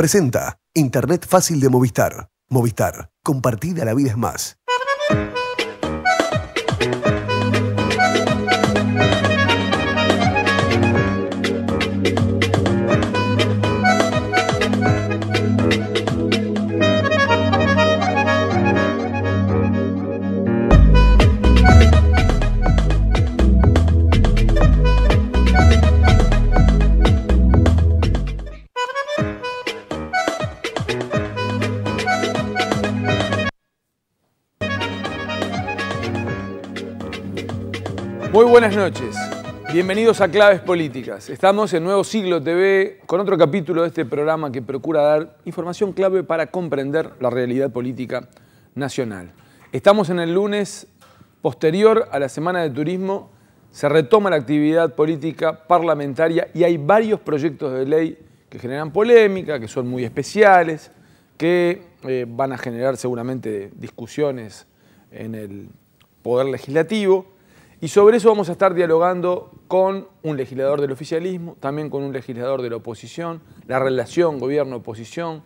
presenta Internet fácil de Movistar. Movistar, compartida la vida es más. Muy buenas noches, bienvenidos a Claves Políticas. Estamos en Nuevo Siglo TV con otro capítulo de este programa que procura dar información clave para comprender la realidad política nacional. Estamos en el lunes posterior a la Semana de Turismo, se retoma la actividad política parlamentaria y hay varios proyectos de ley que generan polémica, que son muy especiales, que van a generar seguramente discusiones en el Poder Legislativo. Y sobre eso vamos a estar dialogando con un legislador del oficialismo, también con un legislador de la oposición, la relación gobierno-oposición,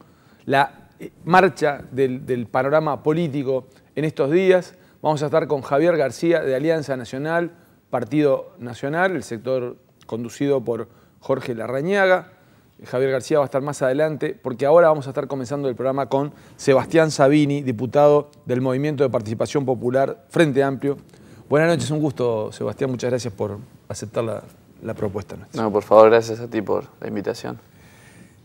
la marcha del panorama político en estos días. Vamos a estar con Javier García de Alianza Nacional, Partido Nacional, el sector conducido por Jorge Larrañaga. Javier García va a estar más adelante, porque ahora vamos a estar comenzando el programa con Sebastián Sabini, diputado del Movimiento de Participación Popular Frente Amplio. Buenas noches, un gusto, Sebastián. Muchas gracias por aceptar la propuesta nuestra. No, por favor, gracias a ti por la invitación.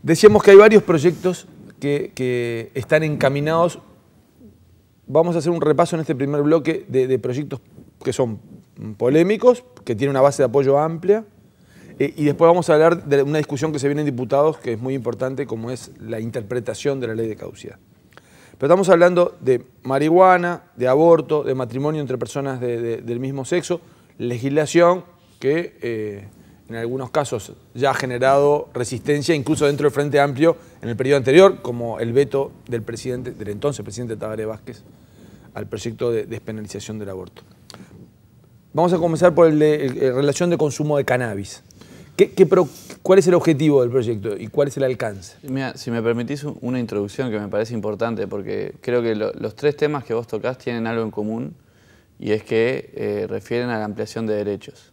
Decíamos que hay varios proyectos que están encaminados. Vamos a hacer un repaso en este primer bloque de proyectos que son polémicos, que tienen una base de apoyo amplia, y después vamos a hablar de una discusión que se viene en diputados, que es muy importante, como es la interpretación de la ley de caducidad. Pero estamos hablando de marihuana, de aborto, de matrimonio entre personas del mismo sexo, legislación que en algunos casos ya ha generado resistencia, incluso dentro del Frente Amplio en el periodo anterior, como el veto del entonces presidente Tabaré Vázquez al proyecto de despenalización del aborto. Vamos a comenzar por el de relación de consumo de cannabis. ¿Cuál es el objetivo del proyecto y cuál es el alcance? Mira, si me permitís una introducción que me parece importante, porque creo que los tres temas que vos tocás tienen algo en común, y es que refieren a la ampliación de derechos.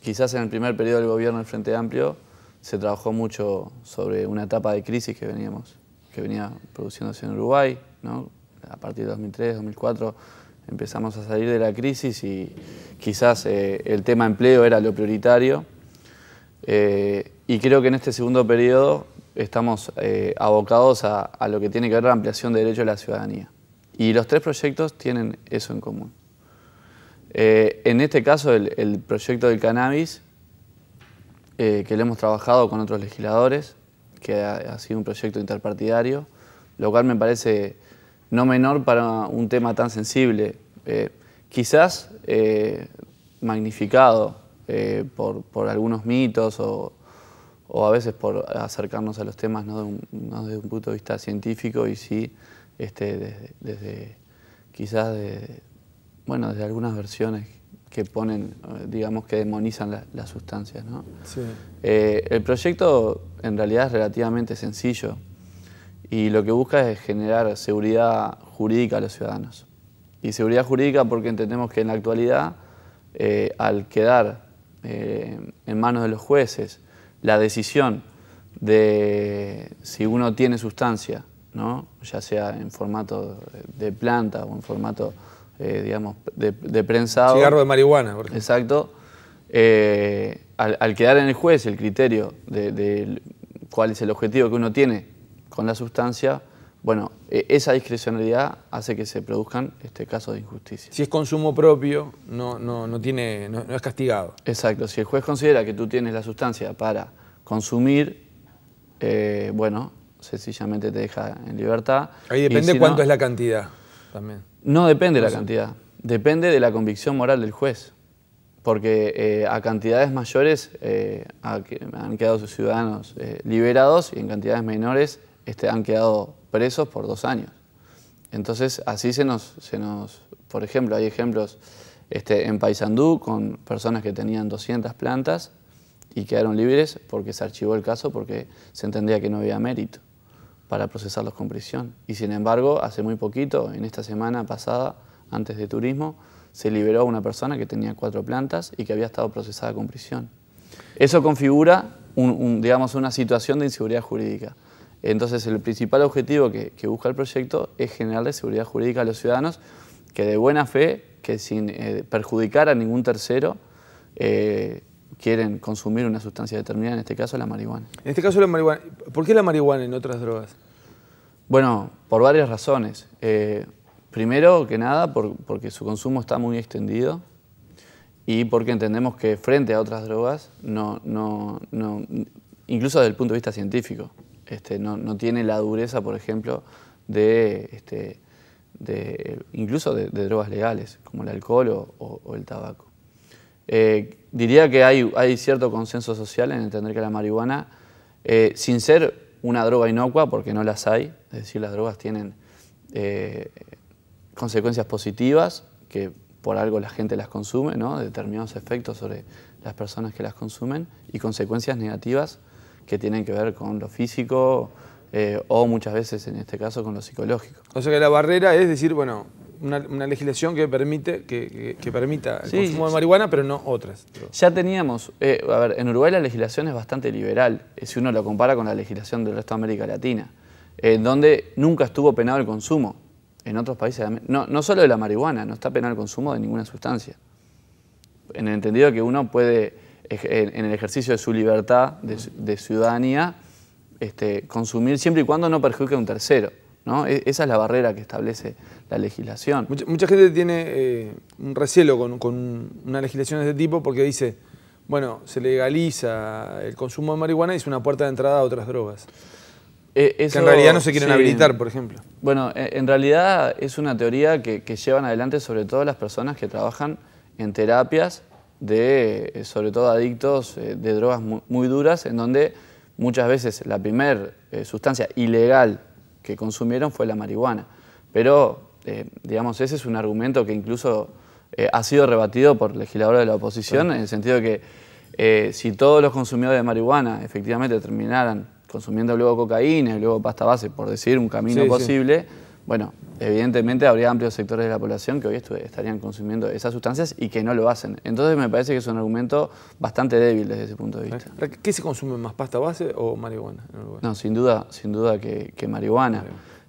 Quizás en el primer periodo del gobierno del Frente Amplio se trabajó mucho sobre una etapa de crisis que venía produciéndose en Uruguay, ¿no? A partir de 2003, 2004 empezamos a salir de la crisis y quizás el tema empleo era lo prioritario. Y creo que en este segundo periodo estamos abocados a lo que tiene que ver la ampliación de derechos de la ciudadanía. Y los tres proyectos tienen eso en común. En este caso, el proyecto del cannabis, que lo hemos trabajado con otros legisladores, que ha sido un proyecto interpartidario, lo cual me parece no menor para un tema tan sensible, quizás magnificado por algunos mitos o a veces por acercarnos a los temas no desde un punto de vista científico, y sí desde algunas versiones que ponen, digamos, que demonizan las sustancias, ¿no? Sí. El proyecto en realidad es relativamente sencillo y lo que busca es generar seguridad jurídica a los ciudadanos. Y seguridad jurídica porque entendemos que en la actualidad, al quedar en manos de los jueces la decisión de si uno tiene sustancia, ¿no? Ya sea en formato de planta o en formato, digamos, de prensado. Cigarro de marihuana, por ejemplo. Exacto. Al quedar en el juez el criterio de cuál es el objetivo que uno tiene con la sustancia, bueno, esa discrecionalidad hace que se produzcan casos de injusticia. Si es consumo propio, no es castigado. Exacto. Si el juez considera que tú tienes la sustancia para consumir, bueno, sencillamente te deja en libertad. Ahí depende si cuánto es la cantidad también. No depende de la cantidad, depende de la convicción moral del juez. Porque a cantidades mayores han quedado sus ciudadanos liberados, y en cantidades menores han quedado presos por 2 años. Entonces, así por ejemplo, hay ejemplos en Paysandú con personas que tenían 200 plantas y quedaron libres porque se archivó el caso porque se entendía que no había mérito. para procesarlos con prisión. Y sin embargo, hace muy poquito, en esta semana pasada, antes de turismo, se liberó a una persona que tenía 4 plantas y que había estado procesada con prisión. Eso configura digamos, una situación de inseguridad jurídica. Entonces, el principal objetivo que busca el proyecto es generarle seguridad jurídica a los ciudadanos que de buena fe, que sin perjudicar a ningún tercero, quieren consumir una sustancia determinada, en este caso la marihuana. En este caso la marihuana. ¿Por qué la marihuana en otras drogas? Bueno, por varias razones. Primero que nada, porque su consumo está muy extendido y porque entendemos que frente a otras drogas, incluso desde el punto de vista científico, no tiene la dureza, por ejemplo, incluso de drogas legales, como el alcohol o el tabaco. Diría que hay cierto consenso social en entender que la marihuana, sin ser una droga inocua, porque no las hay, es decir, las drogas tienen consecuencias positivas, que por algo la gente las consume, ¿no? Determinados efectos sobre las personas que las consumen, y consecuencias negativas que tienen que ver con lo físico o muchas veces, en este caso, con lo psicológico. O sea que la barrera es decir, bueno, una legislación que permita el consumo de marihuana, pero no otras. Ya teníamos, a ver, en Uruguay la legislación es bastante liberal, si uno lo compara con la legislación del resto de América Latina, donde nunca estuvo penado el consumo. En otros países, no solo de la marihuana, no está penado el consumo de ninguna sustancia. En el entendido que uno puede, en el ejercicio de su libertad de ciudadanía, consumir siempre y cuando no perjudique a un tercero, ¿no? Esa es la barrera que establece la legislación. Mucha gente tiene un recelo con una legislación de este tipo porque dice, bueno, se legaliza el consumo de marihuana y es una puerta de entrada a otras drogas. Que en realidad no se quieren habilitar, por ejemplo. Bueno, en realidad es una teoría que llevan adelante sobre todo las personas que trabajan en terapias de, sobre todo adictos de drogas muy duras, en donde muchas veces la primera sustancia ilegal que consumieron fue la marihuana. Pero, digamos, ese es un argumento que incluso ha sido rebatido por legisladores de la oposición, en el sentido de que si todos los consumidores de marihuana efectivamente terminaran consumiendo luego cocaína y luego pasta base, por decir un camino posible, bueno, evidentemente habría amplios sectores de la población que hoy estarían consumiendo esas sustancias y que no lo hacen. Entonces me parece que es un argumento bastante débil desde ese punto de vista. ¿Qué se consume más, pasta base o marihuana en Uruguay? No, sin duda que marihuana.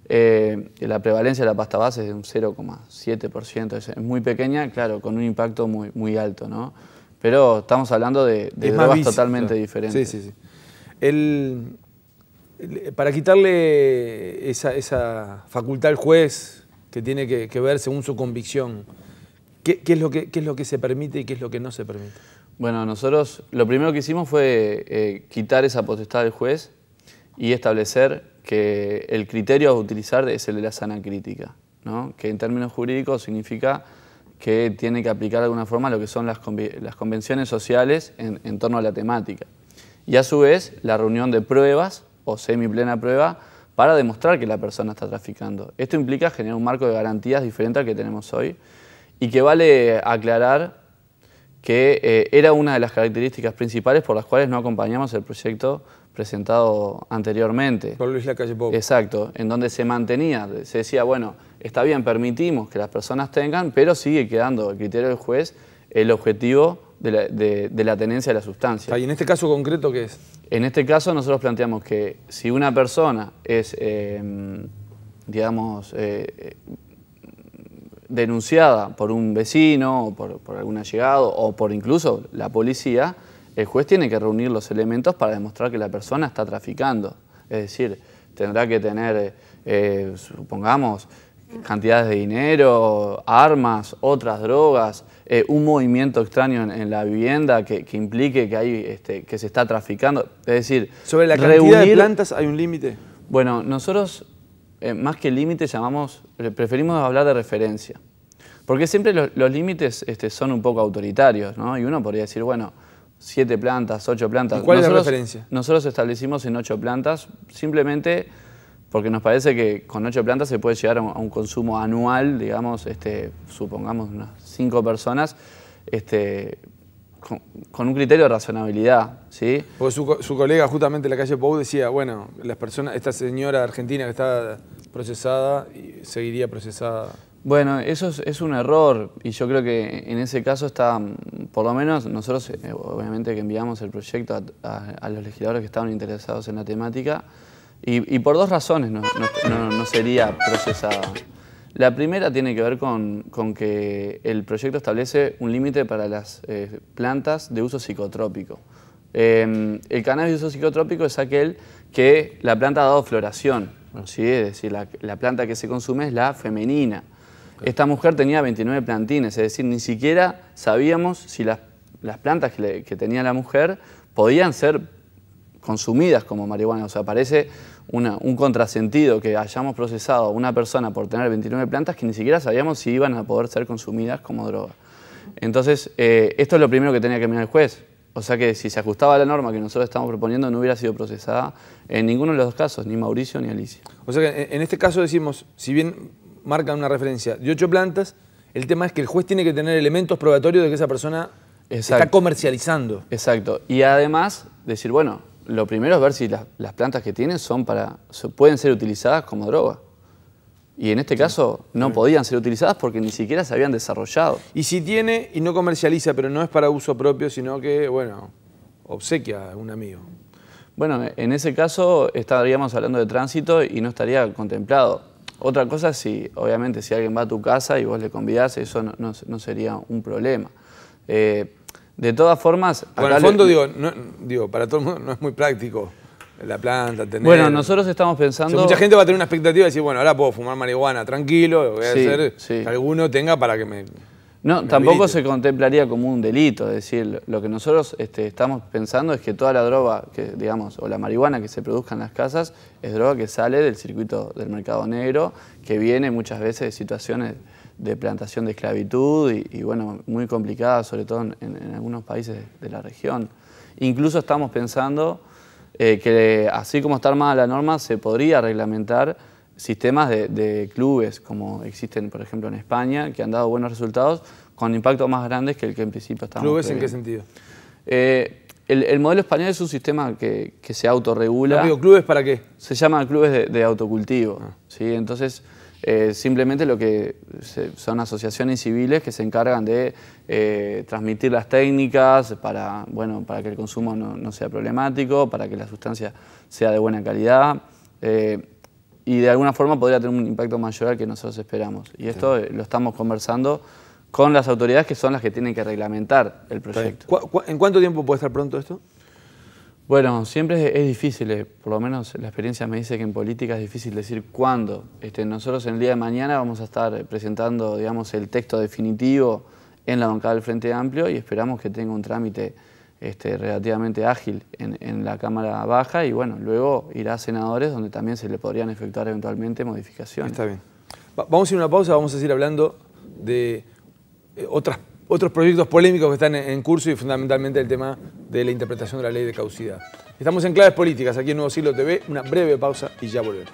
La prevalencia de la pasta base es de un 0,7%, es muy pequeña, claro, con un impacto muy alto, ¿no? Pero estamos hablando de drogas totalmente diferentes. Sí. Para quitarle esa facultad al juez que tiene que ver según su convicción, ¿qué es lo que se permite y qué es lo que no se permite? Bueno, nosotros lo primero que hicimos fue quitar esa potestad del juez y establecer que el criterio a utilizar es el de la sana crítica, ¿no? Que en términos jurídicos significa que tiene que aplicar de alguna forma lo que son las convenciones sociales en torno a la temática. Y a su vez, la reunión de pruebas o semiplena prueba para demostrar que la persona está traficando. Esto implica generar un marco de garantías diferente al que tenemos hoy y que vale aclarar que era una de las características principales por las cuales no acompañamos el proyecto presentado anteriormente. Por Luis Lacalle Pou. Exacto, en donde se mantenía, se decía, bueno, está bien, permitimos que las personas tengan, pero sigue quedando el criterio del juez el objetivo de la tenencia de la sustancia. ¿Y en este caso concreto qué es? En este caso nosotros planteamos que si una persona es, digamos, denunciada por un vecino, o por algún allegado, o por incluso la policía, el juez tiene que reunir los elementos para demostrar que la persona está traficando. Es decir, tendrá que tener, supongamos, cantidades de dinero, armas, otras drogas, un movimiento extraño en la vivienda que implique que hay, que se está traficando. Es decir, ¿sobre la cantidad de plantas hay un límite? Bueno, nosotros, más que límite, preferimos hablar de referencia. Porque siempre los límites son un poco autoritarios, ¿no? Y uno podría decir, bueno, 7 plantas, 8 plantas. ¿Y cuál es la referencia? Nosotros establecimos en 8 plantas, simplemente porque nos parece que con 8 plantas se puede llegar a un consumo anual, digamos, supongamos unas 5 personas, con un criterio de razonabilidad, ¿sí? Porque su colega justamente en la calle Pou decía, bueno, las personas, esta señora argentina que está procesada y seguiría procesada. Bueno, eso es un error y yo creo que en ese caso está, por lo menos nosotros obviamente que enviamos el proyecto a los legisladores que estaban interesados en la temática y por dos razones no sería procesada. La primera tiene que ver con que el proyecto establece un límite para las plantas de uso psicotrópico. El cannabis de uso psicotrópico es aquel que la planta ha dado floración, ¿sí? Es decir, la planta que se consume es la femenina. Esta mujer tenía 29 plantines, es decir, ni siquiera sabíamos si las plantas que tenía la mujer podían ser consumidas como marihuana. O sea, parece un contrasentido que hayamos procesado a una persona por tener 29 plantas que ni siquiera sabíamos si iban a poder ser consumidas como droga. Entonces, esto es lo primero que tenía que mirar el juez. O sea que si se ajustaba a la norma que nosotros estamos proponiendo, no hubiera sido procesada en ninguno de los dos casos, ni Mauricio ni Alicia. O sea que en este caso decimos, si bien marcan una referencia de 8 plantas, el tema es que el juez tiene que tener elementos probatorios de que esa persona está comercializando. Exacto. Y además decir, bueno, lo primero es ver si las plantas que tienen pueden ser utilizadas como droga. Y en este caso no podían ser utilizadas porque ni siquiera se habían desarrollado. Y si tiene y no comercializa, pero no es para uso propio, sino que, bueno, obsequia a un amigo. Bueno, en ese caso estaríamos hablando de tránsito y no estaría contemplado. Otra cosa es obviamente, si alguien va a tu casa y vos le convidás, eso no sería un problema. De todas formas... Bueno, en el fondo, digo, para todo el mundo no es muy práctico la planta, tener... Bueno, nosotros estamos pensando... O sea, mucha gente va a tener una expectativa de decir, bueno, ahora puedo fumar marihuana tranquilo, lo voy a hacer que alguno tenga para que me... No, tampoco se contemplaría como un delito, es decir, lo que nosotros estamos pensando es que toda la droga, o la marihuana que se produzca en las casas, es droga que sale del circuito del mercado negro, que viene muchas veces de situaciones de plantación de esclavitud y bueno, muy complicadas, sobre todo en algunos países de la región. Incluso estamos pensando que así como está armada la norma, se podría reglamentar sistemas de clubes, como existen, por ejemplo, en España, que han dado buenos resultados, con impactos más grandes que el que en principio estamos ¿Clubes previendo. en qué sentido? El modelo español es un sistema que se autorregula. Amigo, ¿clubes para qué? Se llama clubes de autocultivo. ¿Sí? Entonces, simplemente son asociaciones civiles que se encargan de transmitir las técnicas para que el consumo no sea problemático, para que la sustancia sea de buena calidad. Y de alguna forma podría tener un impacto mayor al que nosotros esperamos. Y esto lo estamos conversando con las autoridades que son las que tienen que reglamentar el proyecto. ¿En cuánto tiempo puede estar pronto esto? Bueno, siempre es difícil, por lo menos la experiencia me dice que en política es difícil decir cuándo. Nosotros el día de mañana vamos a estar presentando, digamos, el texto definitivo en la bancada del Frente Amplio y esperamos que tenga un trámite relativamente ágil en la Cámara Baja y bueno, luego irá a senadores donde también se le podrían efectuar eventualmente modificaciones. Está bien. Vamos a ir a una pausa, vamos a seguir hablando de otros proyectos polémicos que están en curso y fundamentalmente el tema de la interpretación de la ley de caducidad. Estamos en Claves Políticas, aquí en Nuevo Siglo TV, una breve pausa y ya volvemos.